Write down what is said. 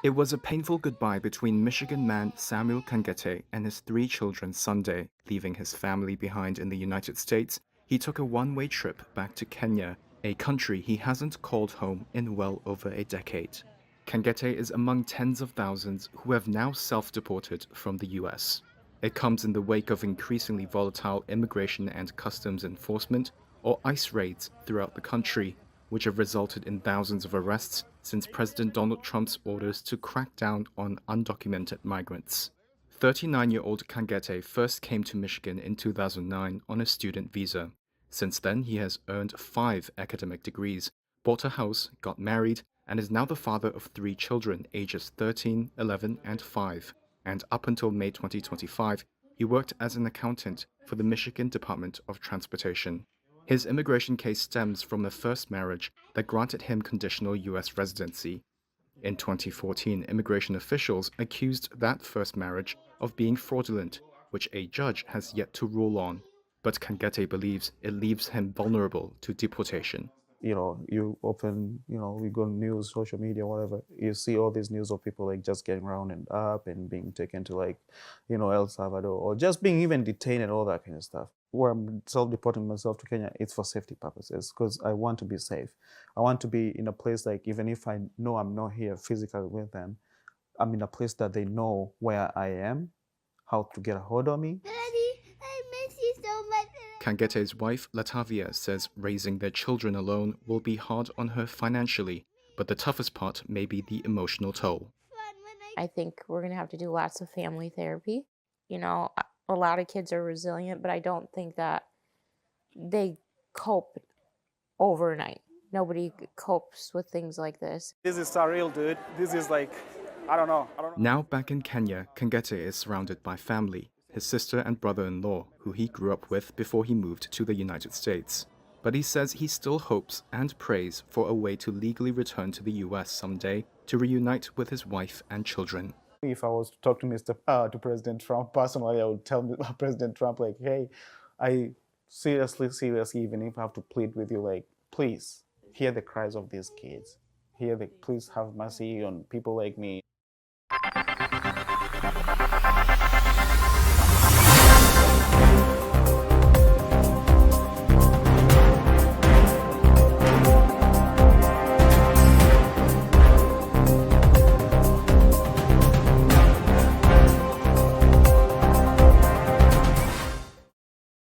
It was a painful goodbye between Michigan man Samuel Kangethe and his three children Sunday. Leaving his family behind in the United States, he took a one-way trip back to Kenya, a country he hasn't called home in well over a decade. Kangethe is among tens of thousands who have now self-deported from the US. It comes in the wake of increasingly volatile immigration and customs enforcement, or ICE raids, throughout the country, which have resulted in thousands of arrests since President Donald Trump's orders to crack down on undocumented migrants. 39-year-old Kangethe first came to Michigan in 2009 on a student visa. Since then, he has earned 5 academic degrees, bought a house, got married, and is now the father of 3 children ages 13, 11, and 5. And up until May 2025, he worked as an accountant for the Michigan Department of Transportation. His immigration case stems from a first marriage that granted him conditional U.S. residency. In 2014, immigration officials accused that first marriage of being fraudulent, which a judge has yet to rule on. But Kangethe believes it leaves him vulnerable to deportation. You open, we go news, social media, whatever, you see all these news of people like just getting rounded up and being taken to like, El Salvador, or just being even detained and all that kind of stuff. Where I'm self-deporting myself to Kenya, it's for safety purposes, because I want to be safe. I want to be in a place like, even if I know I'm not here physically with them, I'm in a place that they know where I am, how to get a hold of me. Daddy, I miss you so much. Kangethe's wife, Latavia, says raising their children alone will be hard on her financially, but the toughest part may be the emotional toll. I think we're going to have to do lots of family therapy. A lot of kids are resilient, but I don't think that they cope overnight. Nobody copes with things like this. This is surreal, dude. This is like, I don't know. Now back in Kenya, Kangethe is surrounded by family, his sister and brother-in-law, who he grew up with before he moved to the United States. But he says he still hopes and prays for a way to legally return to the US someday to reunite with his wife and children. If I was to talk to President Trump personally, I would tell President Trump, like, hey, I seriously, even if I have to plead with you, like, please hear the cries of these kids. Please have mercy on people like me.